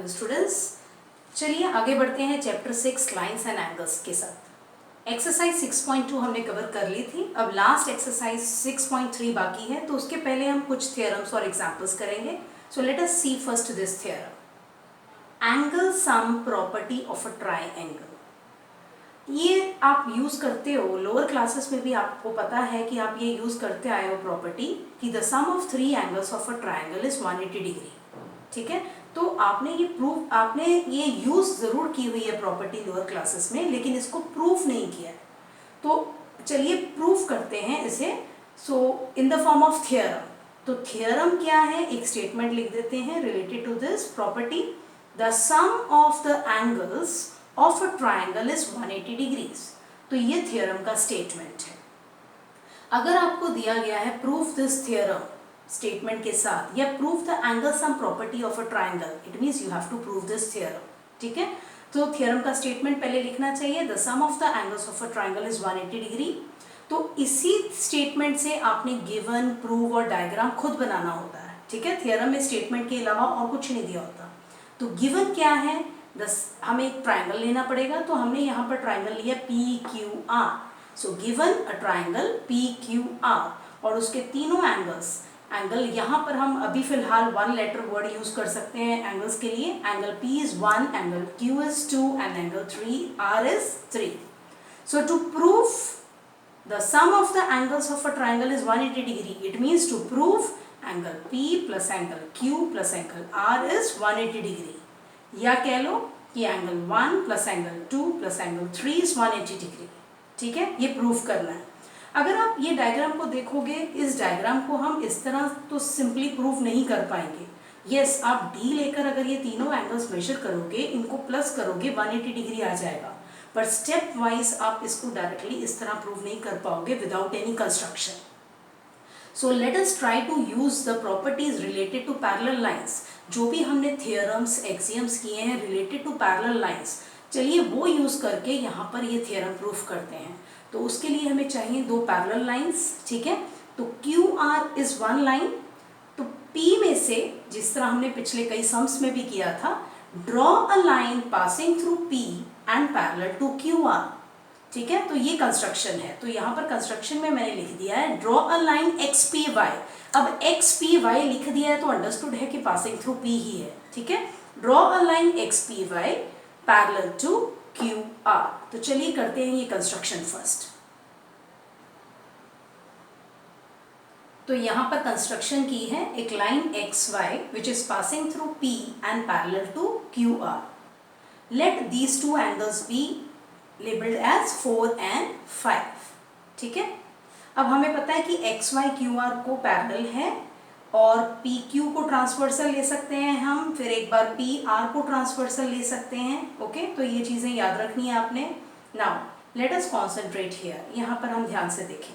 Hello students, चलिए आगे बढ़ते हैं चैप्टर 6 लाइंस एंड एंगल्स के साथ। एक्सरसाइज 6.2 हमने कवर कर ली थी। अब लास्ट एक्सरसाइज 6.3 बाकी है, तो उसके पहले हम कुछ थियरम्स और एग्जांपल्स करेंगे। So let us see first this theorem, angle sum property of a triangle. ये आप यूज करते हो लोअर क्लासेस में भी, आपको पता है कि आप ये यूज करते आए हो प्रॉपर्टी कि the sum of 3 angles of a triangle is 180 degree. ठीक है, तो आपने ये यूज जरूर की हुई है प्रॉपर्टी लोअर क्लासेस में, लेकिन इसको प्रूफ नहीं किया है। तो चलिए प्रूफ करते हैं इसे। So in the form of theorem. तो थियरम क्या है, एक स्टेटमेंट लिख देते हैं related to this property. The sum of the angles of a triangle is 180 degrees. तो ये थियरम का स्टेटमेंट है। अगर आपको दिया गया है प्रूफ दिस थियरम स्टेटमेंट के साथ, या proof the angle sum property of a triangle, it means you have to prove this theorem. ठीक है, तो थियरम का स्टेटमेंट पहले लिखना चाहिए, the sum of the angles of a triangle is 180 degree. तो इसी स्टेटमेंट से आपने गिवन, प्रूव और डायग्राम खुद बनाना होता है। ठीक है, थियरम में स्टेटमेंट के अलावा और कुछ नहीं दिया होता। तो गिवन क्या है, हमें एक ट्राइंगल लेना पड़ेगा। तो हमने यहाँ पर ट्राइंगल लिया PQR। So given a triangle PQR और उसके तीनों एंगल्स, एंगल यहाँ पर हम अभी फिलहाल 1 लेटर वर्ड यूज कर सकते हैं एंगल्स के लिए। Angle P is 1, angle Q is 2 and angle R is 3। So to prove the sum of the angles of a triangle is 180 degree, it means to prove angle P plus angle Q plus angle R is 180 degree, या कह लो कि angle 1 plus angle 2 plus angle 3 is 180 degree. ठीक है, ये proof करना है। अगर आप ये डायग्राम को देखोगे, इस डायग्राम को हम इस तरह तो सिंपली प्रूफ नहीं कर पाएंगे। यस, आप D लेकर अगर ये तीनों एंगल्स मेजर करोगे, इनको प्लस करोगे, 180 डिग्री आ जाएगा। पर स्टेप वाइज आप इसको डायरेक्टली इस तरह प्रूव नहीं कर पाओगे without any construction. So let us try to use the properties related to parallel lines. जो भी हमने थियरम्स, एक्सियम्स किए हैं रिलेटेड टू पैरेलल लाइंस, चलिए वो यूज करके यहाँ पर ये थियरम प्रूफ करते हैं। तो उसके लिए हमें चाहिए 2 पैरेलल लाइंस। ठीक है, तो QR इज 1 लाइन। तो P में से, जिस तरह हमने पिछले कई सम्स में भी किया था, draw a line passing through P and parallel to QR। ठीक है, तो ये कंस्ट्रक्शन है। तो यहाँ पर कंस्ट्रक्शन में मैंने लिख दिया है ड्रॉ अ लाइन XPY। अब XPY लिख दिया है तो अंडरस्टूड है कि पासिंग थ्रू P ही है। ठीक है, draw a line XPY parallel to QR। तो चलिए करते हैं ये कंस्ट्रक्शन फर्स्ट। तो यहाँ पर कंस्ट्रक्शन की है एक line XY which is passing through P and parallel to QR। Let these 2 angles be labelled as 4 and 5। ठीक है, अब हमें पता है कि XY QR को पैरेलल है और PQ को ट्रांसवर्सल ले सकते हैं हम, फिर एक बार PR को ट्रांसवर्सल ले सकते हैं। ओके, तो ये चीज़ें याद रखनी है आपने। Now let us concentrate here, यहाँ पर हम ध्यान से देखें।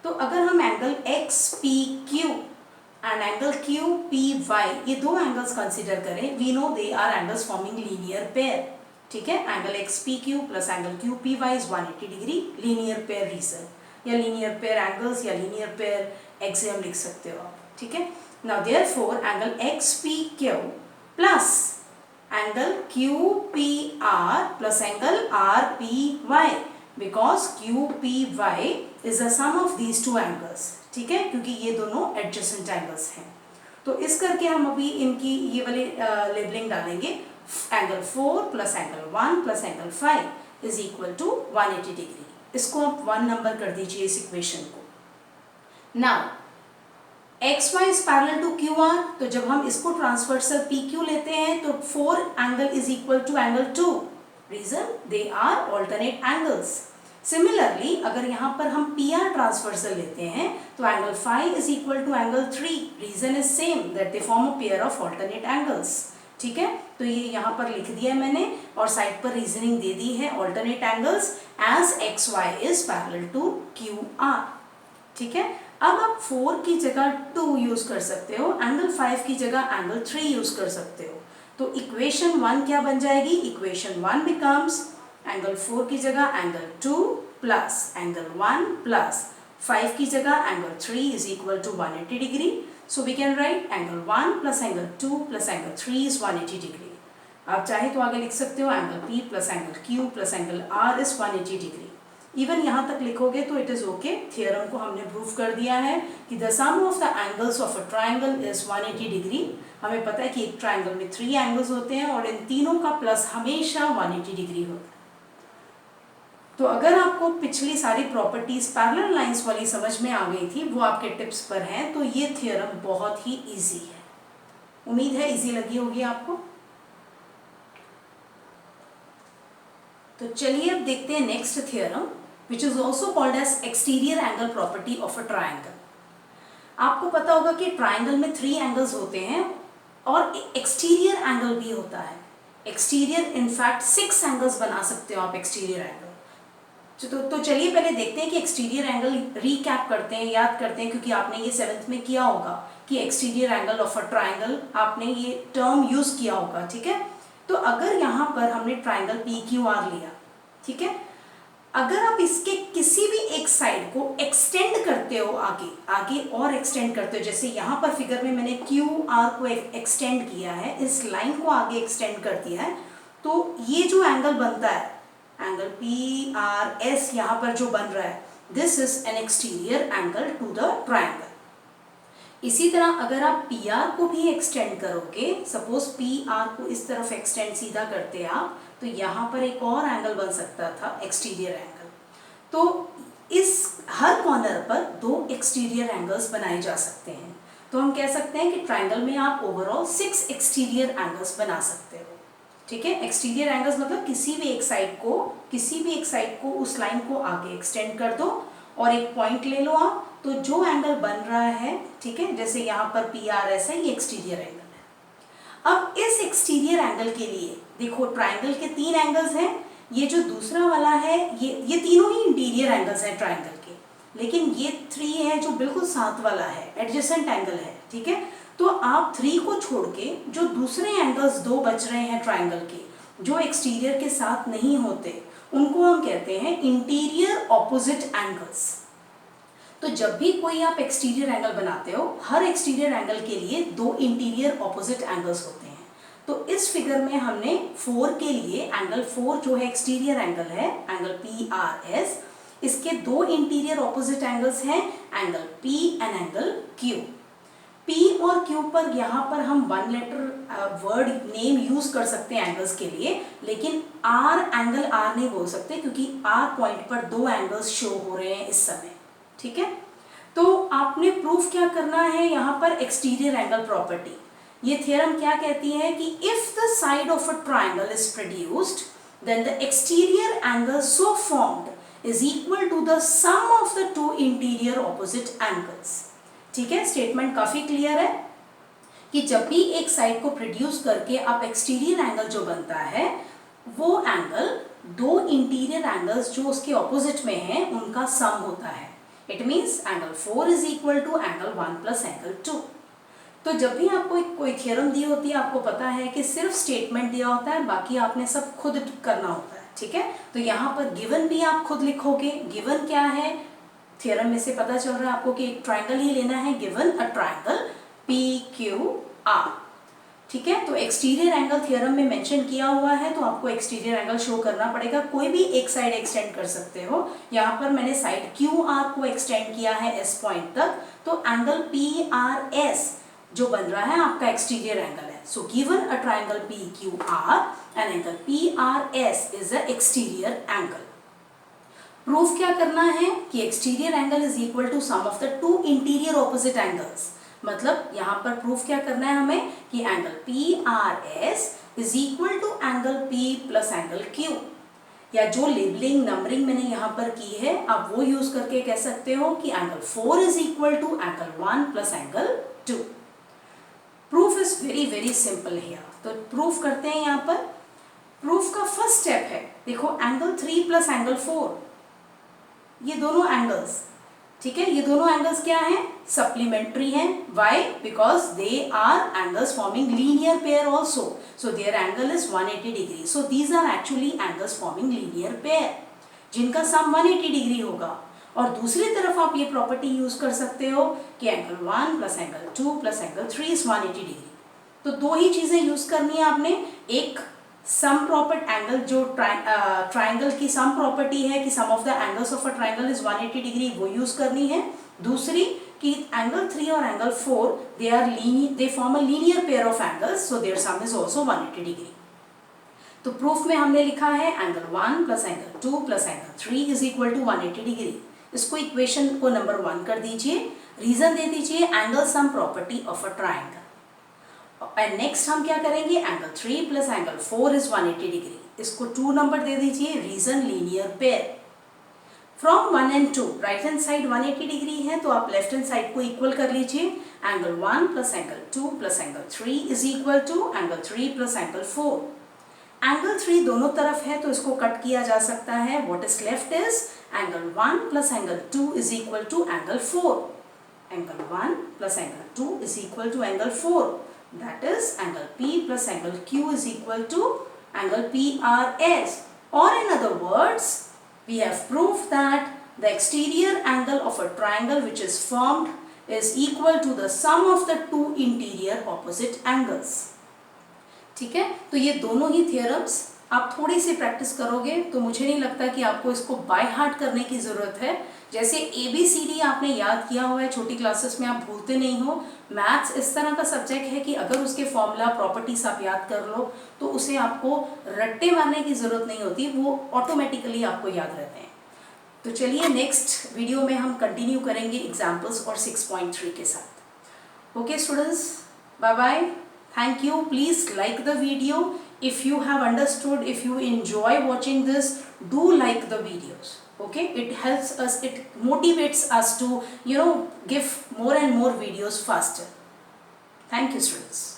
तो अगर हम angle XPQ and angle QPY, ये 2 एंगल्स कंसिडर करें, we know they are angles forming linear pair. ठीक है, angle XPQ plus angle QPY is 180 degree, linear pair reason, या लीनियर पेयर एंगल्स या लीनियर पेयर एक्सियम लिख सकते हो आप। ठीक है, now therefore angle XPQ plus angle QPR plus angle RPY, because QPY is the sum of these 2 angles. ठीक है, क्योंकि ये दोनों एडजेसेंट एंगल्स हैं। तो इस करके हम अभी इनकी ये वाले लेबलिंग डालेंगे। Angle 4 plus angle 1 plus angle 5 is equal to 180 degree. इसको आप 1 नंबर कर दीजिए इस इक्वेशन को। Now XY is parallel to QR, तो जब हम इसको ट्रांसवर्सल PQ लेते हैं तो 4 angle is equal to angle 2। Reason, they are alternate angles. Similarly अगर यहाँ पर हम PR ट्रांसवर्सल लेते हैं तो angle 5 is equal to angle 3। Reason is same, that they form a pair of alternate angles. ठीक है, तो ये यहाँ पर लिख दिया मैंने और साइड पर रीजनिंग दे दी है, alternate angles as XY is parallel to QR। ठीक है, अब आप 4 की जगह 2 यूज कर सकते हो, एंगल 5 की जगह एंगल 3 यूज कर सकते हो। तो इक्वेशन 1 क्या बन जाएगी, इक्वेशन 1 बिकम्स एंगल 4 की जगह एंगल 2 प्लस एंगल 1 प्लस 5 की जगह angle 3 is equal to 180 degree. So we can write angle 1 plus angle 2 plus angle 3 is 180 degree. आप चाहे तो आगे लिख सकते हो angle P plus angle Q plus angle R is 180 degree. Even यहाँ तक लिखोगे तो इट इज ओके। थियरम को हमने प्रूव कर दिया है कि the sum of the angles of a triangle is 180 degree. हमें पता है कि एक ट्राइंगल में 3 एंगल्स होते हैं और इन तीनों का प्लस हमेशा 180 डिग्री होता है। तो अगर आपको पिछली सारी प्रॉपर्टीज पैरेलल लाइंस वाली समझ में आ गई थी, वो आपके टिप्स पर हैं, तो ये थियरम बहुत ही इजी है। उम्मीद है इजी लगी होगी आपको। तो चलिए अब देखते हैं next theorem, which is also called as exterior angle property of a triangle. आपको पता होगा कि ट्राइंगल में 3 एंगल्स होते हैं और एक्सटीरियर एंगल भी होता है। एक्सटीरियर इनफैक्ट 6 एंगल्स बना सकते हो आप एक्सटीरियर एंगल। तो चलिए पहले देखते हैं कि एक्सटीरियर एंगल रीकैप करते हैं, याद करते हैं, क्योंकि आपने ये 7th में किया होगा कि exterior angle of a triangle, आपने ये टर्म यूज किया होगा, ठीक है। तो अगर यहाँ पर हमने ट्राइंगल PQR लिया, ठीक है, अगर आप इसके किसी भी एक साइड को एक्सटेंड करते हो, आगे और एक्सटेंड करते हो, जैसे यहाँ पर फिगर में मैंने QR को एक्सटेंड किया है, इस लाइन को आगे एक्सटेंड कर दिया है, तो ये जो एंगल बनता है, एंगल PRS यहाँ पर जो बन रहा है, this is an exterior angle to the triangle. इसी तरह अगर आप PR को भी एक्सटेंड करोगे, सपोज PR को इस तरफ एक्सटेंड सीधा करते आप, तो यहाँ पर एक और एंगल बन सकता था, एक्सटीरियर एंगल। तो इस हर कॉर्नर पर 2 एक्सटीरियर एंगल्स बनाए जा सकते हैं। तो हम कह सकते हैं कि ट्राइंगल में आप ओवरऑल 6 एक्सटीरियर एंगल्स बना सकते हो, ठीक है। एक्सटीरियर एंगल्स मतलब किसी भी एक साइड को उस लाइन को आगे एक्सटेंड कर दो और एक पॉइंट ले लो आप, तो जो एंगल बन रहा है, ठीक है, जैसे यहाँ पर PRS है, ये एक्सटीरियर एंगल है। अब इस एक्सटीरियर एंगल के लिए देखो, ट्राइंगल के 3 एंगल्स हैं, ये जो दूसरा वाला है, ये तीनों ही इंटीरियर एंगल्स हैं ट्राइंगल के, लेकिन ये 3 है जो बिल्कुल साथ वाला है, एडजेसेंट एंगल है, ठीक है। तो आप 3 को छोड़ के जो दूसरे एंगल्स 2 बच रहे हैं ट्राइंगल के, जो एक्सटीरियर के साथ नहीं होते, उनको हम कहते हैं इंटीरियर ऑपोजिट एंगल्स। तो जब भी कोई आप एक्सटीरियर एंगल बनाते हो, हर एक्सटीरियर एंगल के लिए 2 इंटीरियर ऑपोजिट एंगल्स होते हैं। तो इस फिगर में हमने 4 के लिए एंगल 4 जो है एक्सटीरियर एंगल है, एंगल PRS, इसके 2 इंटीरियर ऑपोजिट एंगल्स हैं, angle P and angle Q। P और Q पर यहाँ पर हम 1 लेटर वर्ड नेम यूज कर सकते हैं एंगल्स के लिए, लेकिन R एंगल R नहीं बोल सकते, क्योंकि R पॉइंट पर 2 एंगल्स शो हो रहे हैं इस समय, ठीक है। तो आपने प्रूफ क्या करना है यहाँ पर, एक्सटीरियर एंगल प्रॉपर्टी। ये थियरम क्या कहती है कि if the side of a triangle is produced, then the exterior angle so formed is equal to the sum of the 2 interior opposite angles, ठीक है। स्टेटमेंट काफी क्लियर है कि जब भी एक साइड को प्रोड्यूस करके आप एक्सटीरियर एंगल जो बनता है, वो एंगल 2 इंटीरियर एंगल्स जो उसके ऑपोजिट में हैं, उनका सम होता है। It means angle 4 is equal to angle 1 plus angle 2। तो जब भी आपको कोई थ्योरम दी होती है, आपको पता है कि सिर्फ स्टेटमेंट दिया होता है, बाकी आपने सब खुद करना होता है, ठीक है। तो यहाँ पर गिवन भी आप खुद लिखोगे। गिवन क्या है, थ्योरम में से पता चल रहा है आपको कि एक ट्राइंगल ही लेना है, गिवन अ ट्राइंगल PQR, ठीक है। तो एक्सटीरियर एंगल थ्योरम में मेंशन किया हुआ है, तो आपको एक्सटीरियर एंगल शो करना पड़ेगा। कोई भी एक साइड एक्सटेंड कर सकते हो। यहाँ पर मैंने साइड QR को एक्सटेंड किया है S पॉइंट तक, तो एंगल PRS जो बन रहा है आपका एक्सटीरियर एंगल है। So given a triangle PQR and angle PRS is a exterior angle. Proof क्या करना है कि exterior angle is equal to sum of the 2 interior opposite angles. मतलब यहाँ पर प्रूफ क्या करना है हमें कि angle PRS is equal to angle P plus angle Q, या जो लेबलिंग नंबरिंग मैंने यहाँ पर की है, आप वो यूज करके कह सकते हो कि angle 4 is equal to angle 1 plus angle 2। Proof is very very simple here. तो प्रूफ करते हैं। यहाँ पर प्रूफ का फर्स्ट स्टेप है, देखो एंगल 3 प्लस एंगल 4, ये दोनों एंगल्स, ठीक है, ये दोनों एंगल्स क्या हैं, सप्लीमेंट्री हैं। Why? Because they are angles forming linear pair also, so there angle is 180 degree. So these are actually angles forming linear pair, जिनका सम 180 डिग्री होगा। और दूसरी तरफ आप ये प्रॉपर्टी यूज कर सकते हो कि angle 1 plus angle 2 plus angle 3 is 180 degree. तो 2 ही चीजें यूज करनी है आपने, एक सम प्रॉपर्ट एंगल, जो ट्राइंगल की सम प्रॉपर्टी है कि sum of the angles of a triangle is 180 degree, वो यूज करनी है। दूसरी कि एंगल 3 और angle 4 they form a linear pair of angles, so their sum is also 180 degree. तो प्रूफ में हमने लिखा है angle 1 plus angle 2 plus angle 3 is equal to 180 degree. इसको इक्वेशन को नंबर 1 कर दीजिए, रीजन दे दीजिए angle sum property of a triangle. And next हम क्या करेंगे, angle 3 plus angle 4 is 180 degree, इसको 2 नंबर दे दीजिए, reason linear pair. From 1 and 2 right hand side 180 degree है, तो आप लेफ्ट हैंड साइड को इक्वल कर लीजिए। Angle 1 plus angle 2 plus angle 3 is equal to angle 3 plus angle 4। Angle 3 दोनों तरफ है तो इसको कट किया जा सकता है। What is left is angle 1 plus angle 2 is equal to angle 4। Angle 1 plus angle 2 is equal to angle 4, that is angle P plus angle Q is equal to angle PRS, or in other words we have proved that the exterior angle of a triangle which is formed is equal to the sum of the two interior opposite angles। ठीक है, तो ये दोनों ही theorems आप थोड़ी सी practice करोगे तो मुझे नहीं लगता कि आपको इसको बाय हार्ट करने की ज़रूरत है। जैसे ABCD आपने याद किया हुआ है छोटी क्लासेस में, आप भूलते नहीं हो। मैथ्स इस तरह का सब्जेक्ट है कि अगर उसके फॉर्मूला प्रॉपर्टीज आप याद कर लो तो उसे आपको रट्टे मारने की ज़रूरत नहीं होती, वो ऑटोमेटिकली आपको याद रहते हैं। तो चलिए नेक्स्ट वीडियो में हम कंटिन्यू करेंगे एग्जाम्पल्स और 6.3 के साथ। Okay students, bye bye, thank you. Please like the video. If you have understood, if you enjoy watching this, do like the videos. Okay, it helps us, it motivates us to give more and more videos faster. Thank you students.